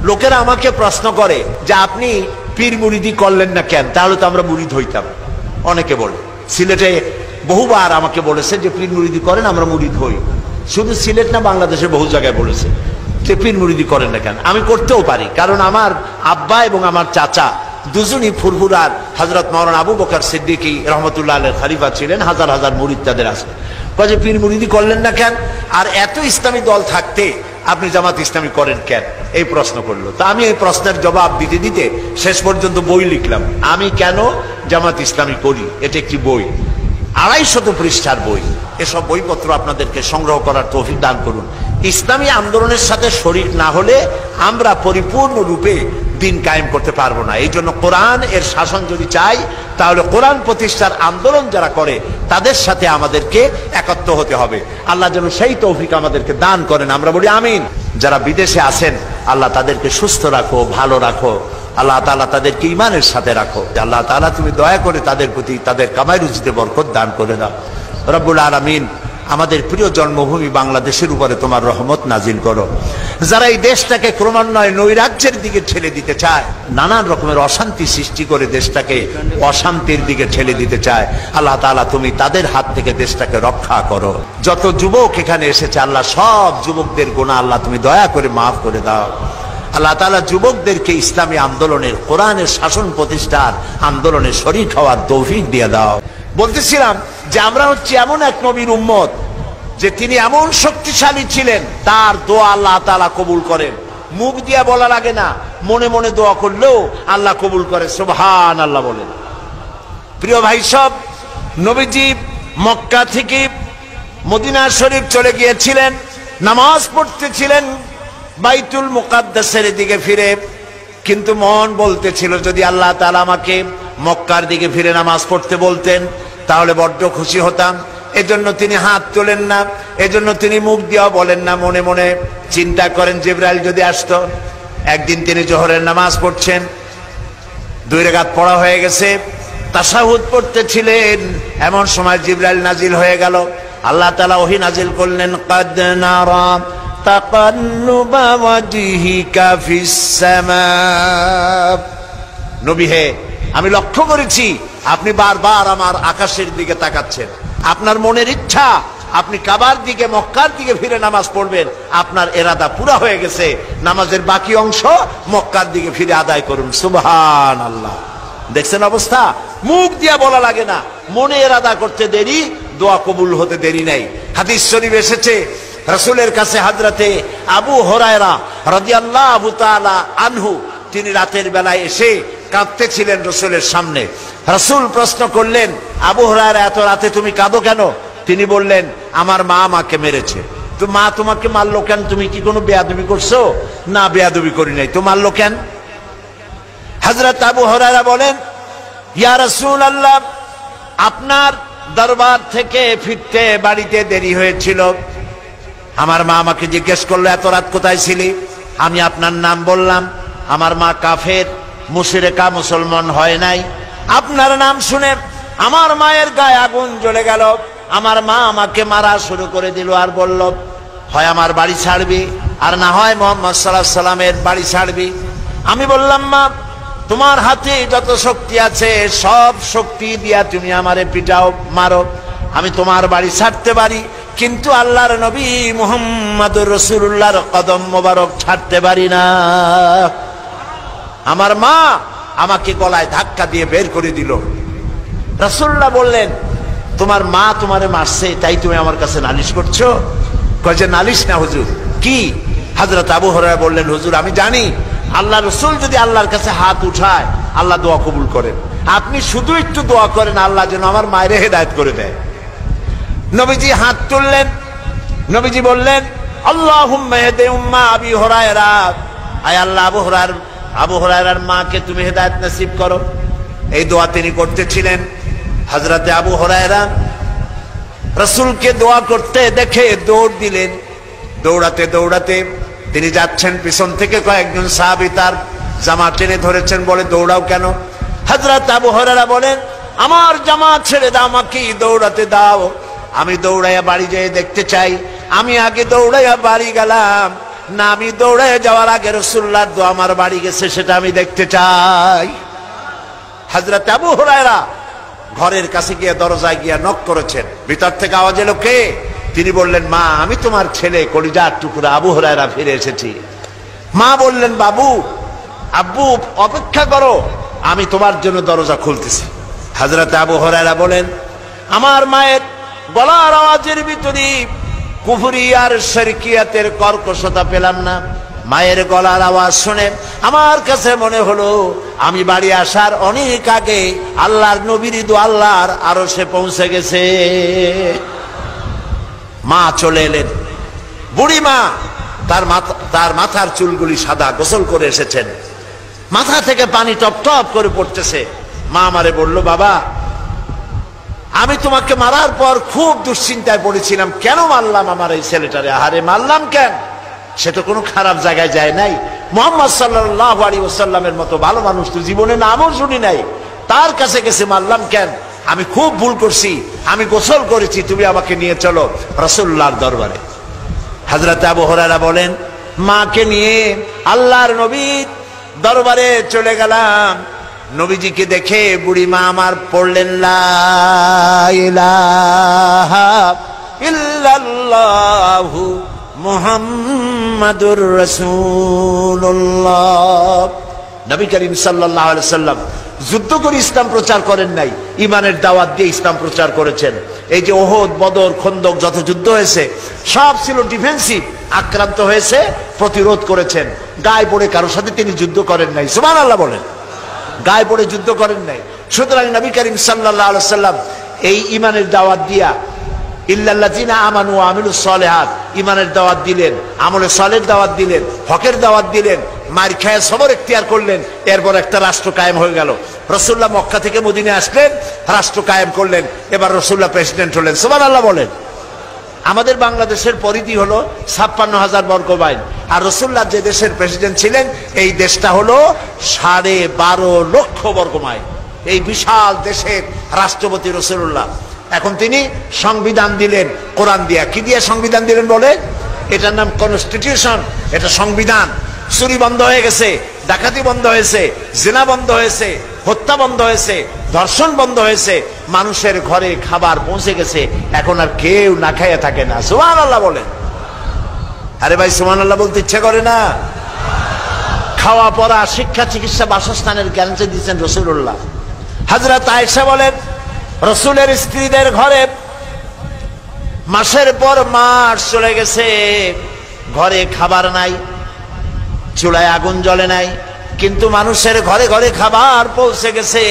লোকেরা আমাকে প্রশ্ন করে যে আপনি পীর মুরিদি করলেন না কেন, তাহলে তো আমরা মুরিদ হইতাম। অনেকে বলে, সিলেটে বহুবার আমাকে বলেছে যে পীর মুরিদি করেন, আমরা মুরিদ হই। শুধু সিলেট না, বাংলাদেশের বহু জায়গায় বলেছে যে পীর মুরিদি করেন না কেন। আমি করতেও পারি, কারণ আমার আব্বা এবং আমার চাচা দুজনই ফুরফুরার হযরত মাওলানা আবু বকর সিদ্দিকী রহমতুল্লাহ আলাইহির খলিফা ছিলেন। হাজার হাজার মুরিদ তাদের আছে। কাজে পীর মুরিদি করলেন না কেন, আর এত ইসলামী দল থাকতে আপনি জামাত ইসলামী করেন কেন, এই প্রশ্ন করলো। তা আমি এই প্রশ্নের জবাব দিতে দিতে শেষ পর্যন্ত বই লিখলাম, আমি কেন জামাত ইসলামী করি। এটা একটি বই, 250 পৃষ্ঠার বই। এসব বইপত্র আপনাদেরকে সংগ্রহ করার তৌফিক দান করুন। ইসলামী আন্দোলনের সাথে শরীক না হলে আমরা পরিপূর্ণরূপে দিন কায়েম করতে পারবো না। এই জন্য কোরআন এর শাসন যদি চাই, তাহলে কোরআন প্রতিষ্ঠার আন্দোলন যারা করে তাদের সাথে আমাদেরকে একত্র হতে হবে। আল্লাহ যেন সেই তৌফিক আমাদেরকে দান করেন, আমরা বলি আমিন। যারা বিদেশে আছেন, আল্লাহ তাদেরকে সুস্থ রাখো, ভালো রাখো। আল্লাহ তাআলা তাদেরকে ঈমানের সাথে রাখো। আল্লাহ তাআলা তুমি দয়া করে তাদের প্রতি তাদের কামাই রুজিতে বরকত দান করে দাও। রব্বুল আলামিন, আমাদের প্রিয় জন্মভূমি বাংলাদেশের উপরে তোমার রহমত নাজিল করো। যারা এই দেশটাকে ক্রমান্বয়ে নৈরাজ্যের দিকে ঠেলে দিতে চায়, নানান রকমের অশান্তি সৃষ্টি করে দেশটাকে অশান্তির দিকে ঠেলে দিতে চায়, আল্লাহ তাআলা তুমি তাদের হাত থেকে দেশটাকে রক্ষা করো। যত যুবক এখানে এসেছে, আল্লাহ সব যুবকদের গুনাহ আল্লাহ তুমি দয়া করে মাফ করে দাও। আল্লাহ তাআলা যুবকদেরকে ইসলামী আন্দোলনের, কোরআনের শাসন প্রতিষ্ঠার আন্দোলনে শরীক হওয়ার তৌফিক দিয়ে দাও। বলতেছিলাম যে আমরা হচ্ছে এমন এক নবীর উম্মত যে তিনি এমন শক্তিশালী ছিলেন, তার দোয়া আল্লাহ তাআলা কবুল করেন। মুখ দিয়ে বলা লাগে না, মনে মনে দোয়া করলেও আল্লাহ কবুল করে। সুবহানাল্লাহ বলেন। প্রিয় ভাই সব, নবীজি মক্কা থেকে মদিনা শরীফ চলে গিয়েছিলেন, নামাজ পড়তেছিলেন বাইতুল মুকাদ্দাসের দিকে ফিরে, কিন্তু মন বলতেছিল যদি আল্লাহ তাআলা আমাকে মক্কার দিকে ফিরে নামাজ পড়তে বলতেন তাহলে বড্ড খুশি হতাম। এজন্য তিনি হাত তোলেন না, এজন্য তিনি মুখ দিয়েও বলেন না, মনে মনে চিন্তা করেন জিবরাইল যদি আসতো। একদিন তিনি জোহরের নামাজ পড়ছেন, 2 রাকাত পড়া হয়ে গেছে, তাশাহুদ পড়তেছিলেন, এমন সময় জিবরাইল নাজিল হয়ে গেল। আল্লাহ তাআলা ওহী নাজিল করলেন, কাদ নারা তাকাল্লুবা ওয়াজহিকা ফিস সামা। নবী হে, আমি লক্ষ্য করেছি আপনি বারবার আমার আকাশের দিকে তাকাচ্ছেন। আপনার মনের ইচ্ছা আপনি কাবার দিকে, মক্কার দিকে ফিরে নামাজ পড়বেন। আপনার ইরাদা পুরা হয়ে গেছে, নামাজের বাকি অংশ মক্কার দিকে ফিরে আদায় করুন। সুবহানাল্লাহ। দেখছেন অবস্থা? মুখ দিয়ে বলা লাগে না, মনে ইরাদা করতে দেরি, দোয়া কবুল হতে দেরি নাই। হাদিস শরীফ এসেছে, রাসূলের কাছে হযরতে আবু হুরায়রা রাদিয়াল্লাহু তাআলা আনহু, তিনি রাতের বেলায় এসে কাঁদতেছিলেন রাসূলের সামনে। রাসূল প্রশ্ন করলেন, আবু হুরায়রা এত রাতে তুমি কাঁদো কেন? তিনি বললেন, আমার মা আমাকে মেরেছে। তো মা তোমাকে মারলো কেন? তুমি কি কোনো বেয়াদবি করছো? না, বেয়াদবি করি নাই। তো মারলো কেন? হযরত আবু হুরায়রা বলেন, ইয়া রাসূলুল্লাহ, আপনার দরবার থেকে ফিরতে বাড়িতে দেরি হয়েছিল। আমার মা আমাকে জিজ্ঞেস করলো, এত রাত কোথায় ছিলি? আমি আপনার নাম বললাম। আমার মা কাফের, মুশরিকা, মুসলমান হয় নাই। আপনার নাম শুনে আমার মায়ের গায়ে আগুন জ্বলে গেল। আমার মা আমাকে মারা শুরু করে দিল আর বলল, হয় আমার বাড়ি ছাড়বি, আর না হয় মুহাম্মদ সাল্লাল্লাহু আলাইহি সাল্লামের বাড়ি ছাড়বি। আমি বললাম, মা, তোমার হাতে যত শক্তি আছে সব শক্তি দিয়া তুমি আমারে পিটাও, মারো, আমি তোমার বাড়ি ছাড়তে পারি, কিন্তু আল্লাহর নবী মুহাম্মদুর রাসূলুল্লাহর কদম মোবারক ছাড়তে পারি না। আমার মা আমাকে গলায় ধাক্কা দিয়ে বের করে দিল। রাসূলুল্লাহ বললেন, তোমার মা তোমারে মারছে, তাই তুমি আমার কাছে নালিশ করছো? কয় যে নালিশ না হুজুর। কি? হযরত আবু হুরায়রা বললেন, হুজুর আমি জানি আল্লাহ রাসূল যদি আল্লাহর কাছে হাত উঠায় আল্লাহ দোয়া কবুল করেন। আপনি শুধু একটু দোয়া করেন আল্লাহ যেন আমার মায়ের হেদায়েত করে দেয়। নবীজি হাত তুললেন, নবীজি বললেন, আল্লাহুম্মা ইহদি উম্মা আবি হুরায়রা, আয় আল্লাহ আবু হুরায়রার মাকে তুমি হেদায়েত নসিব করো। এই দোয়া তিনি করতেছিলেন। হযরতে আবু হুরায়রা রাসূলকে দোয়া করতে দেখে দৌড় দিলেন। দৌড়াতে দৌড়াতে তিনি যাচ্ছেন, পিছন থেকে কয়েকজন সাহাবী তার জামা টেনে ধরেছেন, বলে দৌড়াও কেন? হযরত আবু হুরায়রা বলেন, আমার জামা ছেড়ে দাও, আমাকে দৌড়াতে দাও, আমি দৌড়াইয়া বাড়ি যেয়ে দেখতে চাই। আমি আগে দৌড়াইয়া বাড়ি গেলাম, না আমি দৌড়ে যাওয়ার আগে রাসূলুল্লাহর দোয়া আমার বাড়ি গেছে সেটা আমি দেখতে চাই। হযরত আবু হুরায়রা ঘরের কাছে গিয়ে দরজায় গিয়ে নক করেছেন। ভিতর থেকে আওয়াজ এলো, কে? তিনি বললেন, মা আমি তোমার ছেলে কলিজার টুকরা আবু হুরায়রা ফিরে এসেছি। মা বললেন, বাবু আব্বু অপেক্ষা করো, আমি তোমার জন্য দরজা খুলতেছি। হযরত আবু হুরায়রা বলেন, আমার মায়ের গলার আওয়াজের ভিতরে কুফরি আর শিরকিয়াতের কর্কশতা পেলাম না। মায়ের গলার আওয়াজ শুনে আমার কাছে মনে হলো আমি বাড়ি আসার অনেক আগে আল্লাহর নবীর দোয়া আল্লাহর আরশে পৌঁছে গেছে। মা চলে এলেন। বুড়ি মা তার মাথার চুলগুলি সাদা, গোসল করে এসেছেন, মাথা থেকে পানি টপ টপ করে পড়তেছে। মা আমারে বলল, বাবা আমি তোমাকে মারার পর খুব দুশ্চিন্তায় পড়েছিলাম, কেন মারলাম আমার এই ছেলেটারে? আহারে মারলাম কেন? সে তো কোনো খারাপ জায়গায় যায় নাই। মুহাম্মদ সাল্লাল্লাহু আলাইহি ওয়াসাল্লামের মতো ভালো মানুষ তো জীবনে নামও শুনি নাই, তার কাছে গেছে মারলাম কেন? আমি খুব ভুল করছি, আমি গোসল করেছি, তুমি আমাকে নিয়ে চলো রাসূলুল্লাহর দরবারে। হযরত আবু হুরায়রা বলেন, মাকে নিয়ে আল্লাহর নবীর দরবারে চলে গেলাম। নবীজিকে দেখে বুড়ি মা আমার পড়লেন, লা ইলাহা ইল্লাল্লাহু মুহাম্মাদুর রাসূলুল্লাহ। নবী করিম সাল্লাল্লাহু আলাইহি ওয়াসাল্লাম যুদ্ধ করে ইসলাম প্রচার করেন নাই, ইমানের দাওয়াত দিয়ে ইসলাম প্রচার করেছেন। এই যে ওহদ, বদর, খন্দক যত যুদ্ধ হয়েছে সব ছিল ডিফেন্সিভ, আক্রান্ত হয়েছে প্রতিরোধ করেছেন। গায়ে পড়ে কারোর সাথে তিনি যুদ্ধ করেন নাই, সুবহানাল্লাহ বলেন, গায়ে পড়ে যুদ্ধ করেন নাই। সুতরাং নবী করিম সাল্লাল্লাহু আলাইহি ওয়াসাল্লাম এই ইমানের দাওয়াত দিয়া ইল্লাল্লাযিনা আমানু ওয়া আমিলুস সালিহাত, ইমানের দাওয়াত দিলেন, আমলে সালের দাওয়াত দিলেন, হকের দাওয়াত দিলেন, মার খায় সবর ইখতিয়ার করলেন। এরপর একটা রাষ্ট্র কায়েম হয়ে গেল। রাসূলুল্লাহ মক্কা থেকে মদিনায় আসলেন, রাষ্ট্র কায়েম করলেন, এবার রাসূলুল্লাহ প্রেসিডেন্ট হলেন, সুবহানাল্লাহ বলেন। আমাদের বাংলাদেশের পরিধি হলো ৫৬,০০০ বর্গ মাইল, আর রাসূলুল্লাহ যে দেশের প্রেসিডেন্ট ছিলেন এই দেশটা হলো ১২.৫ লক্ষ বর্গ মাইল। এই বিশাল দেশের রাষ্ট্রপতি রাসূলুল্লাহ। এখন তিনি সংবিধান দিলেন কোরআন দিয়া। কি দিয়ে সংবিধান দিলেন বলে? এটার নাম কনস্টিটিউশন, এটা সংবিধান। চুরি বন্ধ হয়ে গেছে, ডাকাতি বন্ধ হয়েছে, জিনা বন্ধ হয়েছে, হত্যা বন্ধ হয়েছে, ধর্ষণ বন্ধ হয়েছে, মানুষের ঘরে খাবার পৌঁছে গেছে, এখন আর কেউ না খাইয়া থাকে না, সুবহানাল্লাহ বলেন। আরে ভাই সুবহানাল্লাহ বলতে ইচ্ছা করে না? খাওয়া পড়া, শিক্ষা, চিকিৎসা, বাসস্থানের গ্যারান্টি দিচ্ছেন রাসূলুল্লাহ। হযরত আয়েশা বলেন, রাসূলের স্ত্রীদের ঘরে মাসের পর মাস চলে গেছে, ঘরে খাবার নাই, চুলায় আগুন জ্বলে নাই, কিন্তু মানুষের ঘরে ঘরে খাবার পৌঁছে গেছে,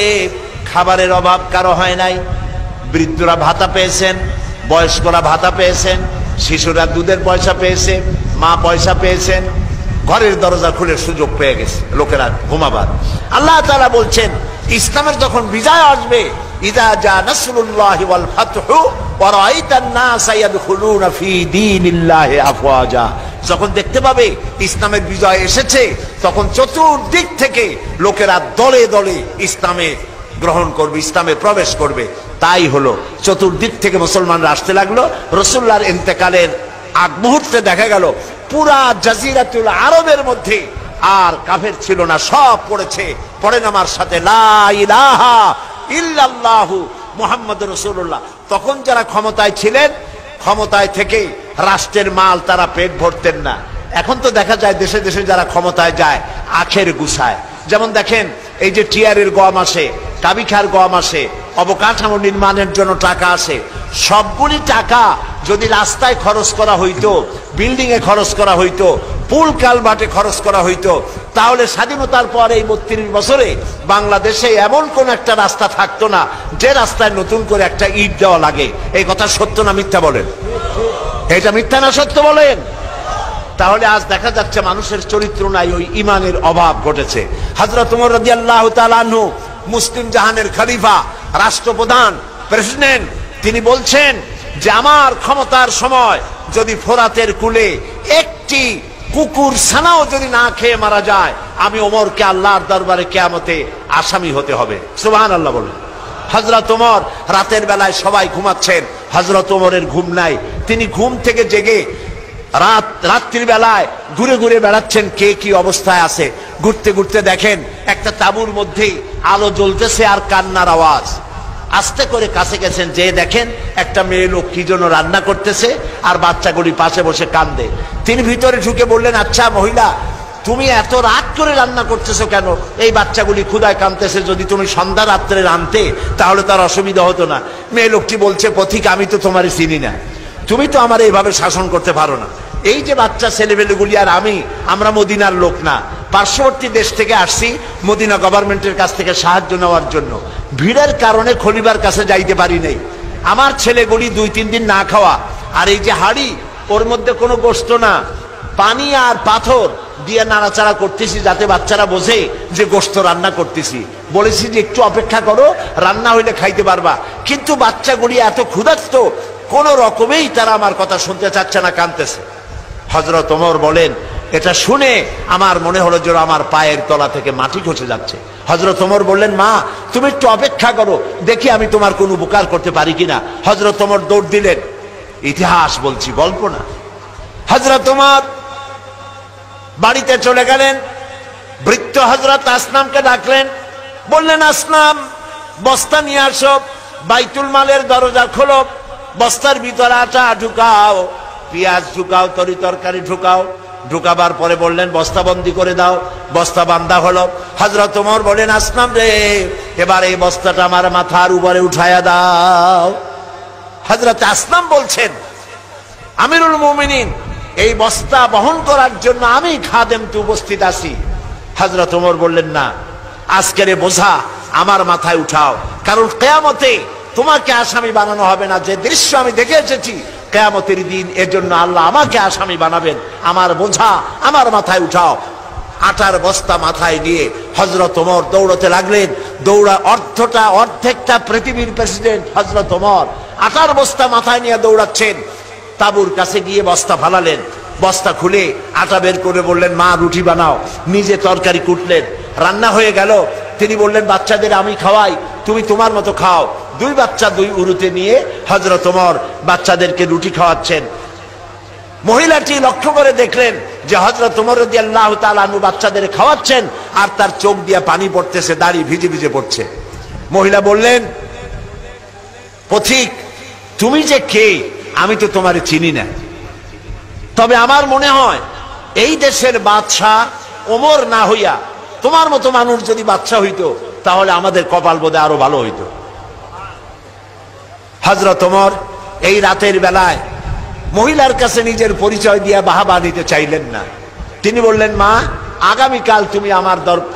খাবারের অভাব কারো হয় নাই। বৃদ্ধরা ভাতা পেয়েছেন, বয়স্করা ভাতা পেয়েছেন, শিশুরা দুধের পয়সা পেয়েছে, মা পয়সা পেয়েছেন, ঘরের দরজা খুলে সুযোগ পেয়ে গেছে লোকেরা ঘুমাবার। আল্লাহ তাআলা বলছেন ইসলামের যখন বিজয় আসবে, ইযা জা নাসরুল্লাহি ওয়াল ফাতহু ওয়া রাআইতান নাসা ইয়াদখুলুনা ফি দীনিল্লাহি আফওয়াজা, যখন দেখতে পাবে ইসলামের বিজয় এসেছে, তখন চতুর্দিক থেকে লোকেরা দলে দলে ইসলামে গ্রহণ করবে, ইসলামে প্রবেশ করবে। তাই হলো, চতুর্দিক থেকে মুসলমানরা আসতে লাগলো। রাসূলুল্লাহর ইন্তেকালের আগ মুহূর্তে দেখা গেল পুরা জাজিরাতুল আরবের মধ্যে আর কাফের ছিল না, সব পড়েছে। পড়েন আমার সাথে, লা ইলাহা ইল্লাল্লাহু মুহাম্মাদুর রাসূলুল্লাহ। তখন যারা ক্ষমতায় ছিলেন, ক্ষমতায় থেকে রাষ্ট্রের মাল তারা পেট ভরতেন না। এখন তো দেখা যায় দেশে দেশে যারা ক্ষমতায় যায় আখের গুছায়। যেমন দেখেন এই যে টিয়ারের গম আসে, কাবিখার গম আসে, অবকাঠামো নির্মাণের জন্য টাকা আসে, সবগুলি টাকা যদি রাস্তায় খরচ করা হইতো, বিল্ডিং এ খরচ করা হইতো, পুল কালভার্টে খরচ করা হইতো, তাহলে স্বাধীনতার পর এই ৩২ বছরে বাংলাদেশে এমন কোন একটা রাস্তা থাকতো না যে রাস্তায় নতুন করে একটা ইট দেওয়া লাগে। এই কথা সত্য না মিথ্যা বলেন? এটা মিথ্যা না সত্য বলেন? তাহলে আজ দেখা যাচ্ছে মানুষের চরিত্র নাই, ওই ইমানের অভাব ঘটেছে। হযরত ওমর রাদিয়াল্লাহু তাআলা আনহু, মুসলিম জাহানের খলিফা, রাষ্ট্রপ্রধান, প্রেসিডেন্ট, তিনি বলছেন যে আমার ক্ষমতার সময় যদি ফোরাতের কূলে একটি কুকুর ছানাও যদি না খেয়ে মারা যায়, আমি ওমরকে আল্লাহর দরবারে কিয়ামতে আসামি হতে হবে, সুবহানাল্লাহ বলেন। হযরত ওমর রাতের বেলায় সবাই ঘুমাচ্ছেন, হযরত ওমরের ঘুম নাই, তিনি ঘুম থেকে জেগে রাত্রির বেলায় ঘুরে ঘুরে বেড়াচ্ছেন কে কি অবস্থায় আছে। ঘুরতে ঘুরতে দেখেন একটা তাঁবুর মধ্যেই আলো জ্বলতেছে আর কান্নার আওয়াজ। আস্তে করে কাছে গেছেন, যে দেখেন একটা মেয়ে লোক কি জন্য রান্না করতেছে আর বাচ্চাগুলি পাশে বসে কান্দে। তিনি ভিতরে ঢুকে বললেন, আচ্ছা মহিলা, তুমি এত রাত করে রান্না করতেছো কেন? এই বাচ্চাগুলি ক্ষুধায় কাঁদতেছে, যদি তুমি সন্ধ্যা রাত্রে রাঁধতে তাহলে তার অসুবিধা হতো না। মেয়ে লোকটি বলছে, পথিক, আমি তো তোমারে চিনি না, তুমি তো আমার এইভাবে শাসন করতে পারো না। এই যে বাচ্চা ছেলেমেয়েগুলি আর আমরা মদিনার লোক না, পার্শ্ববর্তী দেশ থেকে আসছি মদিনা গভর্নমেন্টের কাছ থেকে সাহায্য নেওয়ার জন্য। ভিড়ের কারণে খলিফার কাছে যাইতে পারি নাই। আমার ছেলেগুলি 2-3 দিন না খাওয়া, আর এই যে হাড়ি, ওর মধ্যে কোনো গোশত না, পানি আর পাথর দিয়ে নাড়াচাড়া করতেছি যাতে বাচ্চারা বোঝে যে গোশত রান্না করতেছি। বলেছি যে একটু অপেক্ষা করো, রান্না হইলে খাইতে পারবা। কিন্তু বাচ্চাগুলি এত ক্ষুধার্ত, কোন রকমেই তারা আমার কথা শুনতে চাচ্ছে না, কাঁদতেছে। হযরত ওমর বলেন, এটা শুনে আমার মনে হলো যে আমার পায়ের তলা থেকে মাটি খসে যাচ্ছে। হযরত ওমর বললেন, মা তুমি একটু অপেক্ষা করো, দেখি আমি তোমার কোনো উপকার করতে পারি কিনা। হযরত ওমর দৌড় দিলেন। ইতিহাস বলছি, গল্প না। হযরত ওমর বাড়িতে চলে গেলেন। বৃদ্ধ হযরত আসনামকে ডাকলেন, বললেন, আসনাম, বস্তা নিয়ে আসো, বাইতুল মালের দরজা খোলো, বস্তার ভিতরে আটা ঢুকাও, পেঁয়াজ ঢুকাও, তরি তরকারি ঢুকাও। ঢুকাবার পরে বললেন, বস্তা বন্দি করে দাও। বস্তা বান্ধা হলো। হযরত ওমর বলেন, আসনাম রে, এবার এই বস্তাটা আমার মাথার উপরে উঠায়া দাও। হযরত আসনাম বলছেন, আমিরুল মুমিনিন, এই বস্তা বহন করার জন্য আমি খাদেম তো উপস্থিত আছি। হযরত ওমর বললেন, না, আজকের বোঝা আমার মাথায় উঠাও, কারণ কিয়ামতে তোমাকে আসামি বানানো হবে না। যে দৃশ্য আমি দেখে এসেছি কিয়ামতের দিন, এর জন্য আল্লাহ আমাকে আসামি বানাবেন। আমার বোঝা আমার মাথায় উঠাও। আটার বস্তা মাথায় নিয়ে হযরত ওমর দৌড়তে লাগলেন। অর্ধেকটা পৃথিবীর প্রেসিডেন্ট হযরত ওমর আটার বস্তা মাথায় নিয়ে দৌড়াচ্ছেন। তাঁবুর কাছে গিয়ে বস্তা ফালালেন। বস্তা খুলে আটা বের করে বললেন, মা রুটি বানাও। নিজে তরকারি কুটলেন, রান্না হয়ে গেল। তিনি বললেন, বাচ্চাদের আমি খাওয়াই, তুমি তোমার মতো খাও। 2 বাচ্চা 2 উরুতে নিয়ে হযরত ওমর বাচ্চাদেরকে রুটি খাওয়াচ্ছেন। মহিলাটি লক্ষ্য করে দেখলেন যে হযরত ওমর রাদিয়াল্লাহু তাআলা আনহু বাচ্চাদের খাওয়াচ্ছেন আর তার চোখ দিয়ে পানি পড়তেছে, দাড়ি ভিজে ভিজে পড়ছে। মহিলা বললেন, পথিক, তুমি যে কে আমি তো তোমারে চিনি না, তবে আমার মনে হয় এই দেশের বাদশা ওমর না হইয়া তোমার মতো মানুষ যদি বাদশা হইতো তাহলে আমাদের কপাল বোধে আরো ভালো হইতো। হযরত ওমর এই রাতের বেলায় মহিলার কাছে নিজের পরিচয় দিয়ে বাহাবা দিতে চাইলেন না। তিনি বললেন, মা, আগামীকাল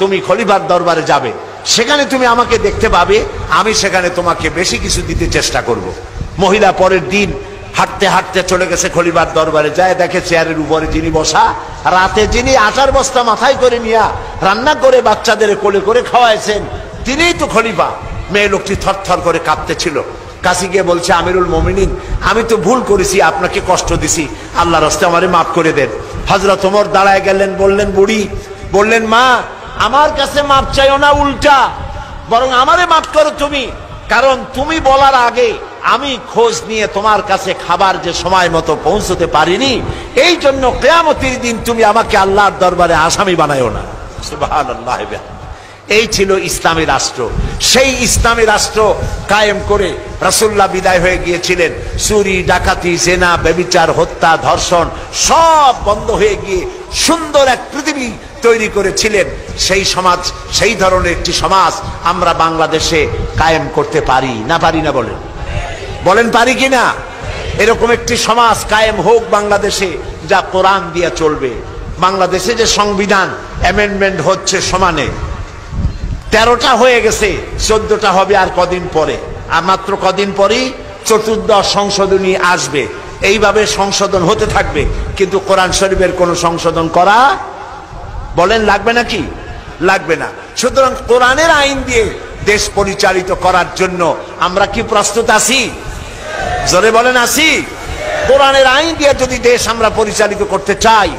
তুমি খলিফার দরবারে যাবে, সেখানে তুমি আমাকে দেখতে পাবে, আমি সেখানে তোমাকে বেশি কিছু দিতে চেষ্টা করব। মহিলা পরের দিন হাঁটতে হাঁটতে চলে গেছে খলিফার দরবারে। যায় দেখে চেয়ারের উপরে যিনি বসা, রাতে যিনি আটার বস্তা মাথায় করে নিয়ে রান্না করে বাচ্চাদের কোলে করে খাওয়াইছেন, তিনিই তো খলিফা। মেয়ে লোকটি থরথর করে কাঁপতেছিল। কাছে গিয়ে বলছে, আমিরুল মুমিনিন, আমি তো ভুল করেছি, আপনাকে কষ্ট দিছি, আল্লাহর রাস্তায় আমারে মাফ করে দেন। হযরত ওমর দাঁড়ায় গেলেন, বললেন, বুড়ি, বললেন, মা, আমার কাছে মাফ চাইও না, উল্টা বরং আমারে মাফ করো তুমি, কারণ তুমি বলার আগে আমি খোঁজ নিয়ে তোমার কাছে খাবার যে সময় মতো পৌঁছতে পারিনি, এই জন্য কিয়ামতের দিন তুমি আমাকে আল্লাহর দরবারে আসামি বানায়ো না। সুবহানাল্লাহ। এই ছিল ইসলামী রাষ্ট্র। সেই ইসলামী রাষ্ট্র কায়েম করে রাসূলুল্লাহ বিদায় হয়ে গিয়েছিলেন। চুরি, ডাকাতি, জেনা, ব্যভিচার, হত্যা, ধর্ষণ সব বন্ধ হয়ে গিয়ে সুন্দর এক পৃথিবী তৈরি করেছিলেন। সেই সমাজ, সেই ধরনের একটি সমাজ আমরা বাংলাদেশে কায়েম করতে পারি না, পারি না? বলেন পারি কিনা? এরকম একটি সমাজ কায়েম হোক বাংলাদেশে, যা কোরআন দিয়ে চলবে। বাংলাদেশে যে সংবিধান অ্যামেন্ডমেন্ট হচ্ছে সমানে, 13টা হয়ে গেছে, 14টা হবে আর কদিন পরে। আর মাত্র কদিন পরেই 14th সংশোধনী আসবে। এইভাবে সংশোধন হতে থাকবে, কিন্তু কোরআন শরীফের কোন সংশোধন করা, বলেন, লাগবে নাকি? লাগবে না। সুতরাং কোরআনের আইন দিয়ে দেশ পরিচালিত করার জন্য আমরা কি প্রস্তুত আছি? জোরে বলেন, আছি? কোরআনের আইন দিয়ে যদি দেশ আমরা পরিচালিত করতে চাই,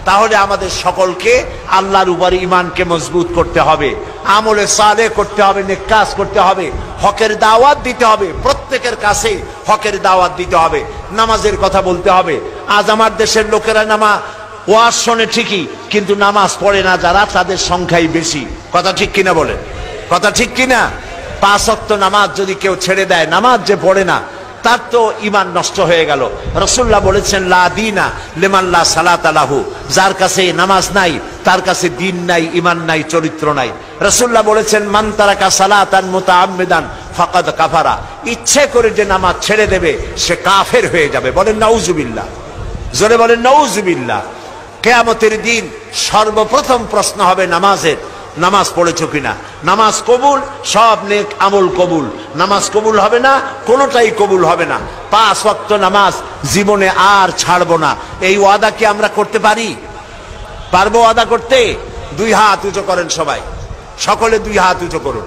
তাহলে আমাদের সকলকে আল্লাহর উপর ঈমানকে মজবুত করতে হবে, আমলে সালেহ করতে হবে, নেক কাজ করতে হবে, হকের দাওয়াত দিতে হবে, প্রত্যেকের কাছে হকের দাওয়াত দিতে হবে, নামাজের কথা বলতে হবে, আজ আমার দেশের লোকেরা ওয়াজ শোনে ঠিকই, কিন্তু নামাজ পড়ে না যারা, তাদের সংখ্যাই বেশি। কথা ঠিক কিনা বলেন? কথা ঠিক কিনা? 5 ওয়াক্ত নামাজ যদি কেউ ছেড়ে দেয়, নামাজ যে পড়ে না, তার তো ঈমান নষ্ট হয়ে গেল। রাসূলুল্লাহ বলেছেন, লা দীনা লিমান লা সালাতা লাহু, যার কাছে নামাজ নাই তার কাছে দ্বীন নাই, ঈমান নাই, চরিত্র নাই। রাসূলুল্লাহ বলেছেন, মান তারাকা সালাতান মুতাআম্মিদান ফাকাদ কাফারা, ইচ্ছে করে যে নামাজ ছেড়ে দেবে সে কাফের হয়ে যাবে। বলেন নাউজুবিল্লাহ, জোরে বলেন নাউজুবিল্লাহ। কিয়ামতের দিন সর্বপ্রথম প্রশ্ন হবে নামাজের, নামাজ পড়েছো কিনা। নামাজ কবুল, সব নেক আমল কবুল। নামাজ কবুল হবে না, কোনোটাই কবুল হবে না। 5 ওয়াক্ত নামাজ জীবনে আর ছাড়বো না, এই ওয়াদা কি আমরা করতে পারি? পারবো ওয়াদা করতে? 2 হাত উঁচু করেন সবাই, সকলে 2 হাত উঁচু করুন।